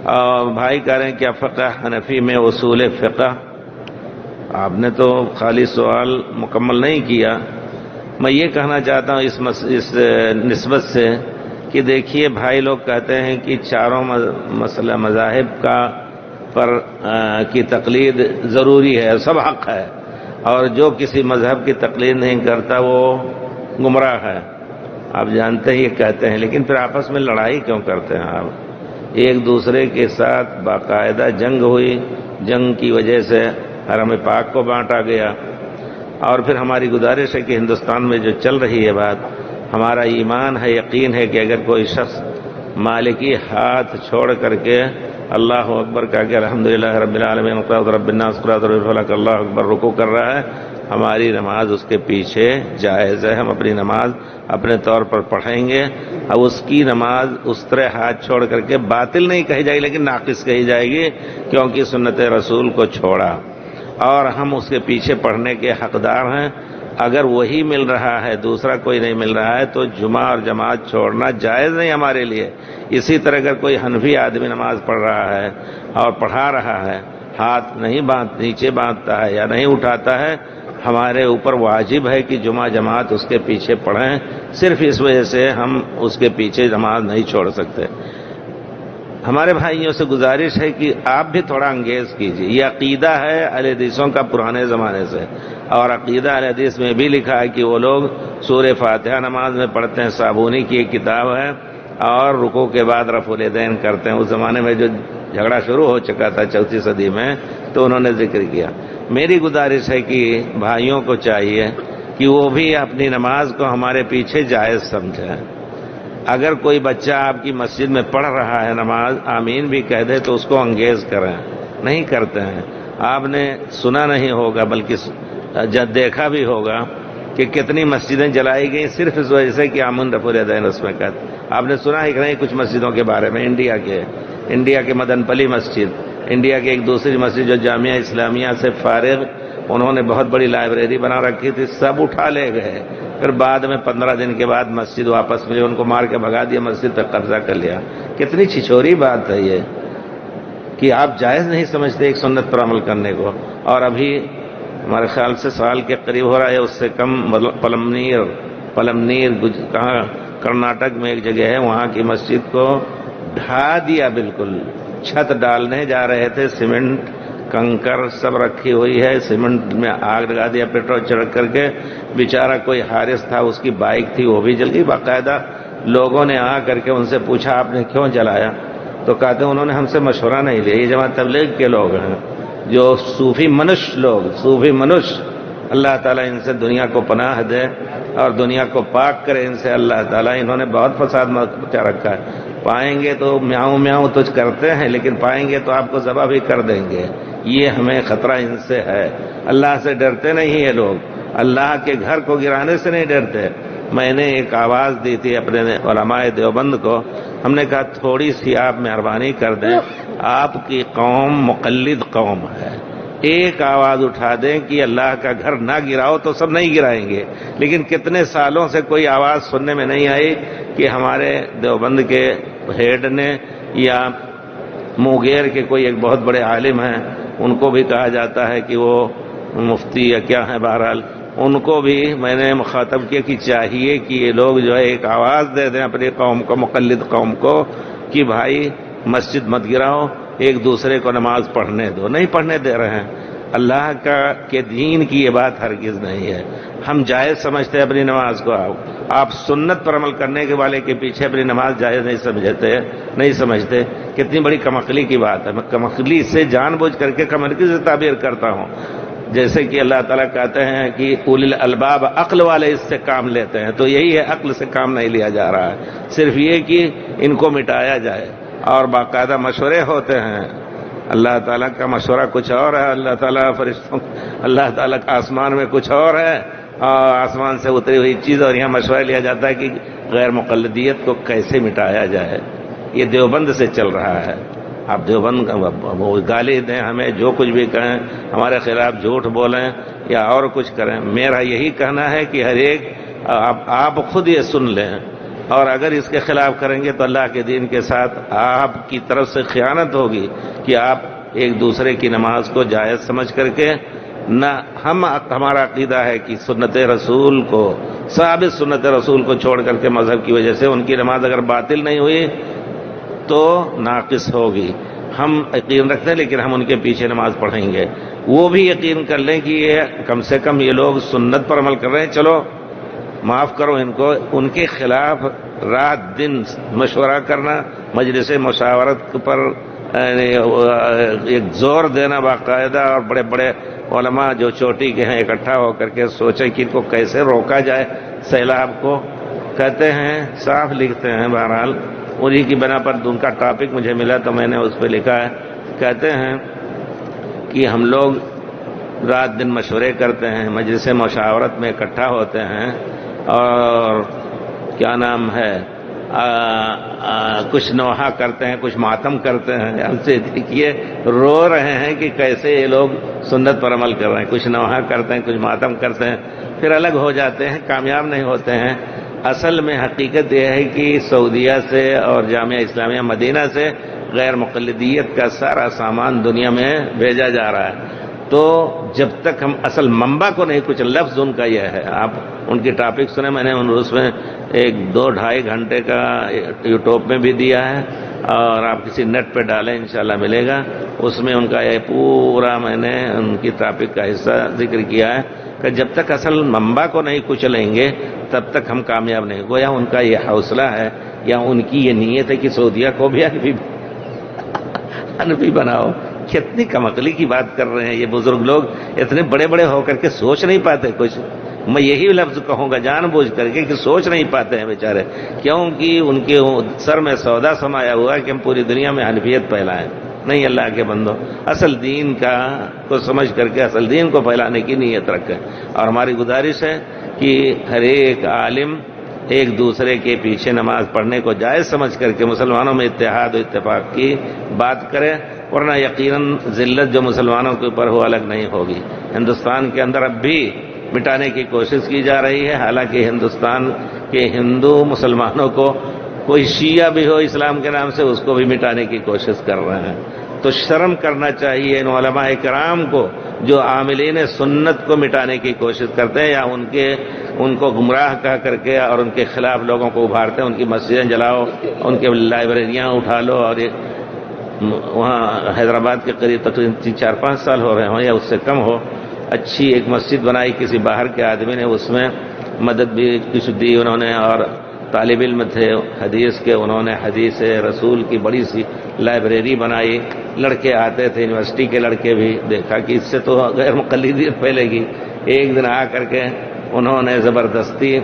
بھائی کہہ رہے ہیں کیا فقہ حنفی میں اصول فقہ؟ آپ نے تو خالی سوال مکمل نہیں کیا. میں یہ کہنا چاہتا ہوں اس نسبت سے کہ دیکھیے بھائی لوگ کہتے ہیں کہ چاروں مسئلہ مذاہب کی تقلید ضروری ہے، سب حق ہے، اور جو کسی مذہب کی تقلید نہیں کرتا وہ گمراہ ہے. آپ جانتے ہیں یہ کہتے ہیں، لیکن پھر آپس میں لڑائی کیوں کرتے ہیں آپ؟ ایک دوسرے کے ساتھ باقاعدہ جنگ ہوئی، جنگ کی وجہ سے حرم پاک کو بانٹا گیا. اور پھر ہماری گزارش ہے کہ ہندوستان میں جو چل رہی ہے بات، ہمارا ایمان ہے، یقین ہے کہ اگر کوئی شخص مالکی ہاتھ چھوڑ کر کے اللہ اکبر کہہ کے الحمدللہ رب العالمین رب الناس رب الفلق اللہ اکبر رکوع کر رہا ہے، ہماری نماز اس کے پیچھے جائز ہے. ہم اپنی نماز اپنے طور پر پڑھیں گے. اب اس کی نماز اس طرح ہاتھ چھوڑ کر کے باطل نہیں کہی جائے گی، لیکن ناقص کہی جائے گی، کیونکہ سنت رسول کو چھوڑا، اور ہم اس کے پیچھے پڑھنے کے حقدار ہیں. اگر وہی مل رہا ہے، دوسرا کوئی نہیں مل رہا ہے، تو جمعہ اور جماعت چھوڑنا جائز نہیں ہمارے لیے. اسی طرح اگر کوئی حنفی آدمی نماز پڑھ رہا ہے اور پڑھا رہا ہے، ہاتھ نہیں نیچے باندھتا ہے یا نہیں اٹھاتا ہے، ہمارے اوپر واجب ہے کہ جمعہ جماعت اس کے پیچھے پڑھیں. صرف اس وجہ سے ہم اس کے پیچھے نماز نہیں چھوڑ سکتے. ہمارے بھائیوں سے گزارش ہے کہ آپ بھی تھوڑا انگیز کیجیے. یہ عقیدہ ہے اہل حدیثوں کا پرانے زمانے سے، اور عقیدہ اہل حدیث میں بھی لکھا ہے کہ وہ لوگ سورہ فاتحہ نماز میں پڑھتے ہیں. صابونی کی ایک کتاب ہے، اور رکوع کے بعد رفع الیدین کرتے ہیں. اس زمانے میں جو جھگڑا شروع ہو چکا تھا 4 صدی میں، تو انہوں نے ذکر کیا. میری گزارش ہے کہ بھائیوں کو چاہیے کہ وہ بھی اپنی نماز کو ہمارے پیچھے جائز سمجھیں. اگر کوئی بچہ آپ کی مسجد میں پڑھ رہا ہے نماز، آمین بھی کہہ دے تو اس کو انگیز کریں. نہیں کرتے ہیں. آپ نے سنا نہیں ہوگا بلکہ دیکھا بھی ہوگا کہ کتنی مسجدیں جلائی گئیں صرف اس وجہ سے کہ آمین رفع الیدین اس میں کہتے. آپ نے سنا ہی نہیں کچھ مسجدوں کے بارے میں؟ انڈیا کے مدن پلی مسجد، انڈیا کی ایک دوسری مسجد جو جامعہ اسلامیہ سے فارغ، انہوں نے بہت بڑی لائبریری بنا رکھی تھی، سب اٹھا لے گئے. پھر بعد میں 15 دن کے بعد مسجد واپس ملی، ان کو مار کے بھگا دیا، مسجد پہ قبضہ کر لیا. کتنی چھچوری بات ہے یہ کہ آپ جائز نہیں سمجھتے ایک سنت پر عمل کرنے کو. اور ابھی ہمارے خیال سے سال کے قریب ہو رہا ہے، اس سے کم، پلمنیر کہاں کرناٹک میں ایک جگہ ہے، وہاں کی مسجد کو ڈھا دیا. بالکل چھت ڈالنے جا رہے تھے، سیمنٹ کنکر سب رکھی ہوئی ہے، سیمنٹ میں آگ لگا دیا پیٹرول چھڑک کر کے. بیچارہ کوئی حارث تھا، اس کی بائک تھی، وہ بھی جل گئی. باقاعدہ لوگوں نے آ کر کے ان سے پوچھا آپ نے کیوں جلایا؟ تو کہتے ہیں انہوں نے ہم سے مشورہ نہیں لیا. یہ جماعت تبلیغ کے لوگ ہیں، جو صوفی منش، اللہ تعالیٰ ان سے دنیا کو پناہ دے اور دنیا کو پاک کرے ان سے اللہ تعالیٰ. انہوں نے بہت فساد مچا رکھا ہے. پائیں گے تو میاؤں میاؤں تو کرتے ہیں، لیکن پائیں گے تو آپ کو ذبح بھی کر دیں گے. یہ ہمیں خطرہ ان سے ہے. اللہ سے ڈرتے نہیں یہ لوگ، اللہ کے گھر کو گرانے سے نہیں ڈرتے. میں نے ایک آواز دی تھی اپنے علماء دیوبند کو، ہم نے کہا تھوڑی سی آپ مہربانی کر دیں، آپ کی قوم مقلد قوم ہے، ایک آواز اٹھا دیں کہ اللہ کا گھر نہ گراؤ تو سب نہیں گرائیں گے. لیکن کتنے سالوں سے کوئی آواز سننے میں نہیں آئی کہ ہمارے دیوبند کے ہیڈ نے یا موگیر کے کوئی ایک بہت بڑے عالم ہیں، ان کو بھی کہا جاتا ہے کہ وہ مفتی یا کیا ہیں، بہرحال ان کو بھی میں نے مخاطب کیا کہ چاہیے کہ یہ لوگ جو ہے ایک آواز دے دیں اپنی قوم کو، مقلد قوم کو، کہ بھائی مسجد مت گراؤ، ایک دوسرے کو نماز پڑھنے دو. نہیں پڑھنے دے رہے ہیں. اللہ کے دین کی یہ بات ہرگز نہیں ہے. ہم جائز سمجھتے ہیں اپنی نماز کو. آپ سنت پر عمل کرنے کے والے کے پیچھے اپنی نماز جائز نہیں سمجھتے. کتنی بڑی کمعقلی کی بات ہے. میں کمعقلی سے جان بوجھ کر کے کمعقلی سے تعبیر کرتا ہوں. جیسے کہ اللہ تعالیٰ کہتے ہیں کہ اولی الالباب، عقل والے اس سے کام لیتے ہیں، تو یہی ہے، عقل سے کام نہیں لیا جا رہا ہے. صرف یہ کہ ان کو مٹایا جائے، اور باقاعدہ مشورے ہوتے ہیں. اللہ تعالیٰ کا مشورہ کچھ اور ہے، اللہ تعالیٰ فرشتوں، اللہ تعالیٰ کا آسمان میں کچھ اور ہے، اور آسمان سے اتری ہوئی چیز، اور یہاں مشورہ لیا جاتا ہے کہ غیر مقلدیت کو کیسے مٹایا جائے. یہ دیوبند سے چل رہا ہے. آپ دیوبند وہ گالی دیں ہمیں، جو کچھ بھی کہیں، ہمارے خلاف جھوٹ بولیں یا اور کچھ کریں، میرا یہی کہنا ہے کہ ہر ایک آپ خود یہ سن لیں اور اگر اس کے خلاف کریں گے تو اللہ کے دین کے ساتھ آپ کی طرف سے خیانت ہوگی کہ آپ ایک دوسرے کی نماز کو جائز سمجھ کر کے نہ ہمارا عقیدہ ہے کہ سنت رسول کو ثابت سنت رسول کو چھوڑ کر کے مذہب کی وجہ سے ان کی نماز اگر باطل نہیں ہوئی تو ناقص ہوگی. ہم یقین رکھتے ہیں لیکن ہم ان کے پیچھے نماز پڑھیں گے. وہ بھی یقین کر لیں کہ یہ کم سے کم یہ لوگ سنت پر عمل کر رہے ہیں, چلو معاف کرو ان کو. ان کے خلاف رات دن مشورہ کرنا, مجلس مشاورت پر ایک زور دینا باقاعدہ, اور بڑے بڑے علماء جو چوٹی کے ہیں اکٹھا ہو کر کے سوچیں کہ ان کو کیسے روکا جائے سیلاب کو. کہتے ہیں, صاف لکھتے ہیں, بہرحال انہی کی بنا پر ان کا ٹاپک مجھے ملا تو میں نے اس پہ لکھا ہے. کہتے ہیں کہ ہم لوگ رات دن مشورے کرتے ہیں, مجلس مشاورت میں اکٹھا ہوتے ہیں, اور کیا نام ہے کچھ نوحہ کرتے ہیں, کچھ ماتم کرتے ہیں. ہم سے دیکھیے رو رہے ہیں کہ کیسے یہ لوگ سنت پر عمل کر رہے ہیں. کچھ نوحہ کرتے ہیں, کچھ ماتم کرتے ہیں, پھر الگ ہو جاتے ہیں, کامیاب نہیں ہوتے ہیں. اصل میں حقیقت یہ ہے کہ سعودیہ سے اور جامعہ اسلامیہ مدینہ سے غیر مقلدیت کا سارا سامان دنیا میں بھیجا جا رہا ہے. تو جب تک ہم اصل منبع کو نہیں, کچھ لفظ ان کا یہ ہے, آپ ان کی ٹاپک سنے, میں نے اس میں 2-2.5 گھنٹے کا یوٹیوب میں بھی دیا ہے, اور آپ کسی نیٹ پہ ڈالیں انشاءاللہ ملے گا. اس میں ان کا یہ پورا میں نے ان کی ٹاپک کا حصہ ذکر کیا ہے کہ جب تک اصل منبع کو نہیں کچلیں گے تب تک ہم کامیاب نہیں. گویا ان کا یہ حوصلہ ہے یا ان کی یہ نیت ہے کہ سعودیہ کو بھی انفی بناؤ. کتنی کم عقلی کی بات کر رہے ہیں یہ بزرگ لوگ, اتنے بڑے بڑے ہو کر کے سوچ نہیں پاتے کچھ. میں یہی لفظ کہوں گا جان بوجھ کر کے کہ سوچ نہیں پاتے ہیں بیچارے, کیونکہ ان کے سر میں سودا سمایا ہوا ہے کہ ہم پوری دنیا میں حنفیت پھیلائیں. نہیں اللہ کے بندو, اصل دین کو سمجھ کر کے اصل دین کو پھیلانے کی نیت رکھیں. اور ہماری گزارش ہے کہ ہر ایک عالم ایک دوسرے کے پیچھے نماز پڑھنے کو جائز سمجھ کر کے مسلمانوں میں اتحاد و اتفاق کی بات کرے, ورنہ یقیناً ذلت جو مسلمانوں کے اوپر ہو الگ نہیں ہوگی. ہندوستان کے اندر اب بھی مٹانے کی کوشش کی جا رہی ہے, حالانکہ ہندوستان کے ہندو مسلمانوں کو کوئی شیعہ بھی ہو اسلام کے نام سے اس کو بھی مٹانے کی کوشش کر رہے ہیں. تو شرم کرنا چاہیے ان علماء کرام کو جو عاملین سنت کو مٹانے کی کوشش کرتے ہیں, یا ان کو گمراہ کہہ کر کے اور ان کے خلاف لوگوں کو ابھارتے ہیں. ان کی مسجدیں جلاؤ, ان کے لائبریریاں اٹھا لو, اور وہاں حیدرآباد کے قریب تقریباً 4-5 سال ہو رہے ہوں یا اس سے کم ہو, اچھی ایک مسجد بنائی کسی باہر کے آدمی نے, اس میں مدد بھی کچھ دی انہوں نے, اور طالب علم تھے حدیث کے, انہوں نے حدیث رسول کی بڑی سی لائبریری بنائی. لڑکے آتے تھے, یونیورسٹی کے لڑکے بھی, دیکھا کہ اس سے تو غیر مقلدیت پھیلے گی. ایک دن آ کر کے انہوں نے زبردستی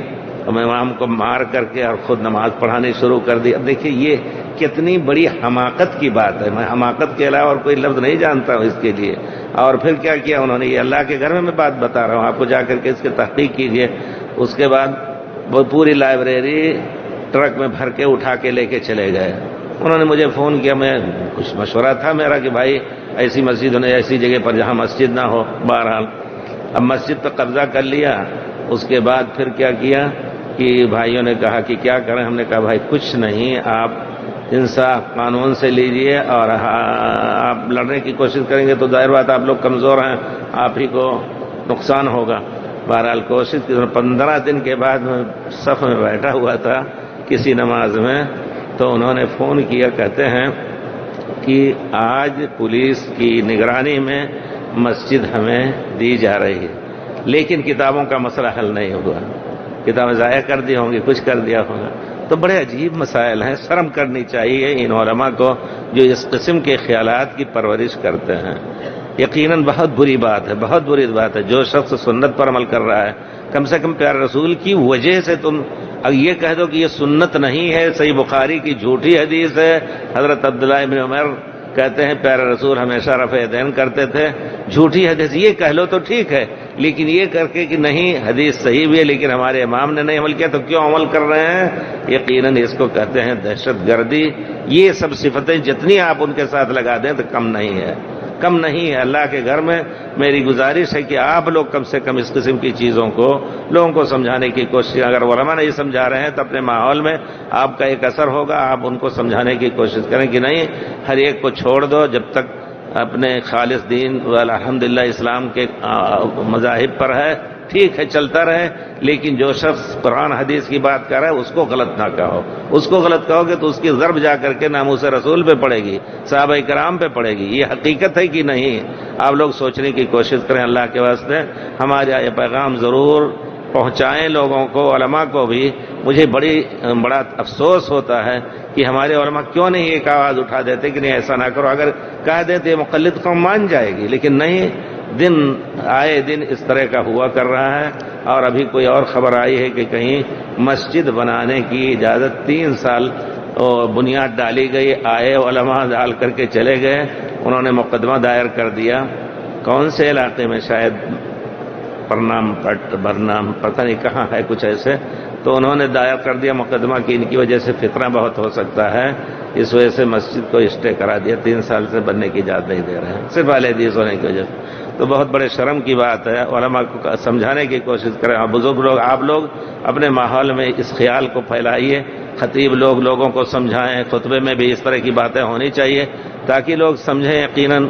امام کو مار کر کے اور خود نماز پڑھانی شروع کر دی. اب دیکھیے یہ کتنی بڑی حماقت کی بات ہے, میں حماقت کے علاوہ اور کوئی لفظ نہیں جانتا ہوں اس کے لیے. اور پھر کیا کیا انہوں نے, یہ اللہ کے گھر میں بات بتا رہا ہوں آپ کو, جا کر کے اس کی تحقیق کیجئے. اس کے بعد وہ پوری لائبریری ٹرک میں بھر کے اٹھا کے لے کے چلے گئے. انہوں نے مجھے فون کیا, میں کچھ مشورہ تھا میرا کہ بھائی ایسی مسجد ہونے, ایسی جگہ پر جہاں مسجد نہ ہو. بہرحال اب مسجد پہ قبضہ کر لیا. اس کے بعد پھر کیا کیا کہ بھائیوں نے کہا کہ کیا کریں. ہم نے کہا بھائی کچھ نہیں, آپ انصاف قانون سے لیجئے, اور آپ لڑنے کی کوشش کریں گے تو ظاہر بات آپ لوگ کمزور ہیں, آپ ہی کو نقصان ہوگا. بہرحال کوشش کی. 15 دن کے بعد میں صف میں بیٹھا ہوا تھا کسی نماز میں, تو انہوں نے فون کیا, کہتے ہیں کہ آج پولیس کی نگرانی میں مسجد ہمیں دی جا رہی ہے, لیکن کتابوں کا مسئلہ حل نہیں ہوا. کتابیں ضائع کر دی ہوں گی, کچھ کر دیا ہوگا. تو بڑے عجیب مسائل ہیں. شرم کرنی چاہیے ان علماء کو جو اس قسم کے خیالات کی پرورش کرتے ہیں. یقیناً بہت بری بات ہے, بہت بری بات ہے. جو شخص سنت پر عمل کر رہا ہے, کم سے کم پیارے رسول کی وجہ سے تم اب یہ کہہ دو کہ یہ سنت نہیں ہے, صحیح بخاری کی جھوٹی حدیث ہے. حضرت عبداللہ ابن عمر کہتے ہیں پیارے رسول ہمیشہ رفع دین کرتے تھے, جھوٹی حدیث یہ کہہ لو تو ٹھیک ہے, لیکن یہ کر کے کہ نہیں حدیث صحیح بھی ہے لیکن ہمارے امام نے نہیں عمل کیا, تو کیوں عمل کر رہے ہیں؟ یقیناً اس کو کہتے ہیں دہشت گردی. یہ سب صفتیں جتنی آپ ان کے ساتھ لگا دیں تو کم نہیں ہے. کم نہیں ہے. اللہ کے گھر میں میری گزارش ہے کہ آپ لوگ کم سے کم اس قسم کی چیزوں کو لوگوں کو سمجھانے کی کوشش. اگر علماء نہیں سمجھا رہے ہیں تو اپنے ماحول میں آپ کا ایک اثر ہوگا, آپ ان کو سمجھانے کی کوشش کریں کہ نہیں, ہر ایک کو چھوڑ دو جب تک اپنے خالص دین الحمدللہ اسلام کے مذاہب پر ہے, ٹھیک ہے چلتا رہے, لیکن جو شخص قرآن حدیث کی بات کر رہا ہے اس کو غلط نہ کہو. اس کو غلط کہو گے تو اس کی ضرب جا کر کے ناموس رسول پہ پڑے گی, صحابہ کرام پہ پڑے گی. یہ حقیقت ہے کہ نہیں, آپ لوگ سوچنے کی کوشش کریں. اللہ کے واسطے ہمارا یہ پیغام ضرور پہنچائیں لوگوں کو, علماء کو بھی. مجھے بڑا افسوس ہوتا ہے کہ ہمارے علماء کیوں نہیں ایک آواز اٹھا دیتے کہ نہیں ایسا نہ کرو. اگر کہہ دیتے مقلد قوم مان جائے گی, لیکن نہیں, دن آئے دن اس طرح کا ہوا کر رہا ہے. اور ابھی کوئی اور خبر آئی ہے کہ کہیں مسجد بنانے کی اجازت 3 سال بنیاد ڈالی گئی, آئے علماء ڈال کر کے چلے گئے, انہوں نے مقدمہ دائر کر دیا. کون سے علاقے میں, شاید برنام پتہ نہیں کہاں ہے کچھ ایسے, تو انہوں نے دائر کر دیا مقدمہ کہ ان کی وجہ سے فتنہ بہت ہو سکتا ہے, اس وجہ سے مسجد کو اسٹے کرا دیا, 3 سال سے بننے کی اجازت نہیں دے رہے ہیں, صرف اہل حدیث ہونے کی وجہ سے. تو بہت بڑے شرم کی بات ہے. علماء کو سمجھانے کی کوشش کریں. بزرگ لوگ, آپ لوگ اپنے ماحول میں اس خیال کو پھیلائیے, خطیب لوگوں کو سمجھائیں, خطبے میں بھی اس طرح کی باتیں ہونی چاہیے تاکہ لوگ سمجھیں. یقیناً